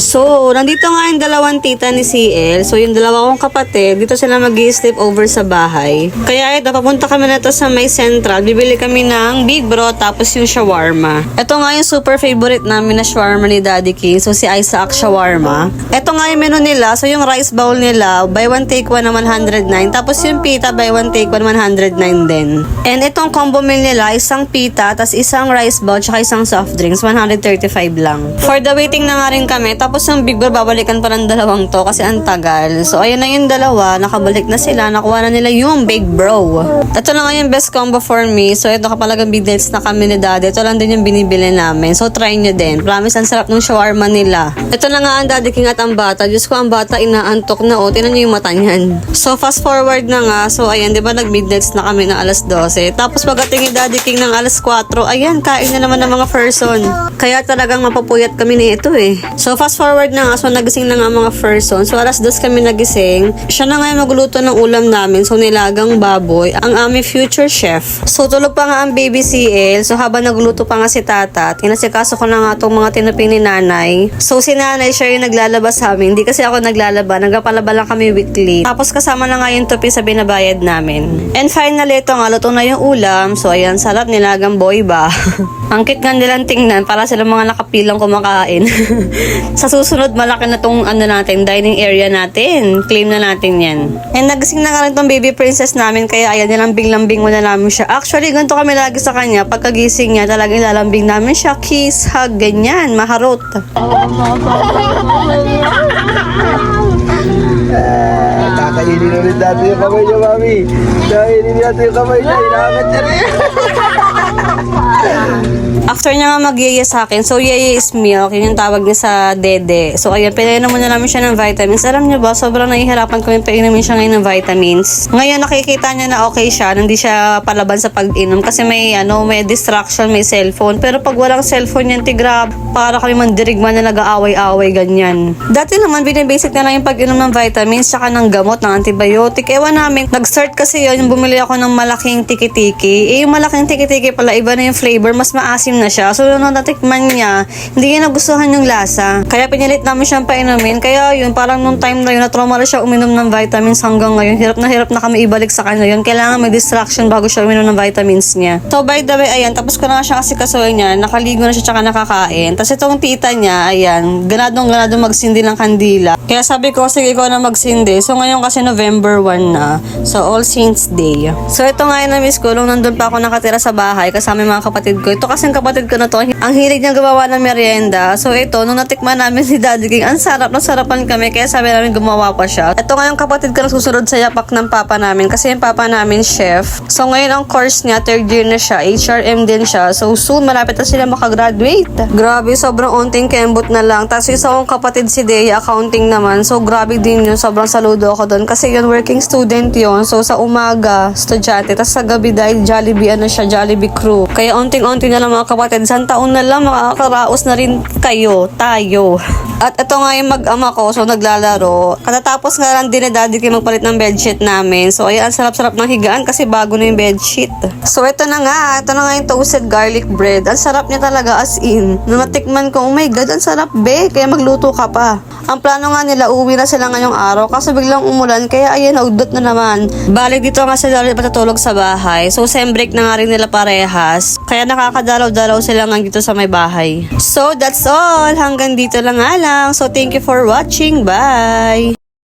So, nandito nga yung dalawang tita ni CL. So, yung dalawa kong kapatid, dito sila mag-i-sleep over sa bahay. Kaya ito, papunta kami na to sa may central. Bibili kami ng Big Bro, tapos yung shawarma. Ito nga yung super favorite namin na shawarma ni Daddy King. So, si Isaac Shawarma. Ito nga yung menu nila. So, yung rice bowl nila, buy one take one na 109. Tapos yung pita, buy one take one 109 din. And itong combo meal nila, isang pita, tapos isang rice bowl, tsaka isang soft drinks, 135 lang. For the waiting na nga rin kami. Tapos yung Big Bro, babalikan pa ng dalawang to kasi ang tagal. So, ayun na yung dalawa. Nakabalik na sila. Nakuha na nila yung Big Bro. Ito na nga yung best combo for me. So, ito kapalagang big dates na kami ni Daddy. Ito lang din yung binibili namin. So, try nyo din. Promise, ang sarap ng shawarma nila. Ito na nga ang Daddy King at ang bata. Diyos ko, ang bata inaantok na. O, tinan nyo yung mata niyan. So, fast forward na nga. So, ayan, di ba nag-big dates na kami ng alas 12. Tapos, pagdating ni Daddy King ng alas 4, ayan, kain na naman ng mga person. Kaya talagang mapapuyat kami ni ito eh. So, fast forward na nga, so nagising na nga mga person. So alas 2 kami nagising. Siya na nga yung magluto ng ulam namin. So nilagang baboy, ang aming future chef. So tulog pa nga ang baby CL. So habang nagluto pa nga si tata, tinasikaso ko na nga itong mga tinuping ni nanay. So si nanay siya yung naglalaba sa amin. Hindi kasi ako naglalaba. Nagpapalaba lang kami weekly. Tapos kasama na nga yung tupi sa binabayad namin. And finally, ito nga, luto na yung ulam. So ayan, sarap, nilagang boy ba? Ang cute nga nilang tingnan para sila mga nakapilang kumakain. Sa susunod, malaki na tong natin, dining area natin. Claim na natin yan. And nagising na nga rin tong baby princess namin, kaya ayan, nilambing-lambing muna namin siya. Actually, ganito kami lagi sa kanya. Pagkagising niya, talagang ilalambing namin siya. Kiss, hug, ganyan, maharot. Kakainin ulit natin yung kamay niya, mami. Kakainin natin yung kamay niya. Inaangat niya rin. After niya nga mag-yaya sa akin, so yaya is milk, yun yung tawag niya sa dede. So ayan, pinainom muna namin siya ng vitamins. Alam niyo ba, sobrang nahihirapan kami painumin siya ngayon ng vitamins. Ngayon nakikita niya na okay siya, hindi siya palaban sa pag-inom kasi may distraction, may cellphone. Pero pag walang cellphone yan, tigrab, para kami mandirigman na nag-aaway-aaway ganyan. Dati naman, binibasic na lang yung pag-inom ng vitamins, saka ng gamot, ng antibiotic. Ewan namin, nag-start kasi yun, yung bumili ako ng malaking tiki-tiki. Yung malaking tiki-tiki pala, iba na yung flavor, mas maasim na siya. So, nung natikman niya, hindi niya nagustuhan yung lasa. Kaya pinilit namin siyang painumin. Kaya yun, parang nung time na yun, na-trauma na siya uminom ng vitamins hanggang ngayon. Hirap na kami ibalik sa kanya yun. Kailangan may distraction bago siya uminom ng vitamins niya. So, by the way, ayan, tapos ko na nga siya kasi kasuhin niya. Nakaligo na siya tsaka nakakain. Tapos itong tita niya, ayan, ganadong magsindi ng kandila. Kaya sabi ko, sige, ikaw na magsindi. So, ngayon kasi November 1 na. So, All Saints Day. So, ito nga yun na miss ko. Nung nandun pa ako nakatira sa bahay kasama yung mga kapatid ko. Ito kasi kapatid ko na to, ang hilig niyang gumawa ng merienda. So ito, nung natikman namin si Daddy King, ang sarap, nasarapan kami, kaya sabi namin gumawa pa siya. Ito nga yung kapatid ko na susunod sa yapak ng papa namin, kasi yung papa namin chef. So ngayon ang course niya, 3rd year na siya, HRM din siya. So soon, malapit na sila makagraduate. Grabe, sobrang unting kembot na lang. Tapos isa kong kapatid si Dea, accounting naman. So grabe din yun, sobrang saludo ako doon. Kasi yun, working student yun. So sa umaga, estudyante. Tapos sa gabi dahil Jollibee, Jollibee crew. Kaya unting-unting na lang mga kapatid, isang taon na lang makakaraos na rin tayo. At ito nga yung mag-ama ko, so naglalaro. Katatapos nga lang din na Daddy King magpalit ng bedsheet namin. So ayan, ang sarap-sarap ng higaan kasi bago na yung bedsheet. So ito na nga yung toasted garlic bread. Ang sarap niya talaga, as in. Nung natikman ko, oh my God, ang sarap be, kaya magluto ka pa. Ang plano nga nila, uwi na sila ngayong araw kasi biglang umulan, kaya ayan, naudot na naman. Balik dito nga sila patutulog sa bahay. So sem break na nga rin nila parehas. Kaya nakakadalaw-dalaw sila nga dito sa may bahay. So that's all. Hanggang dito lang nga lang. So thank you for watching. Bye!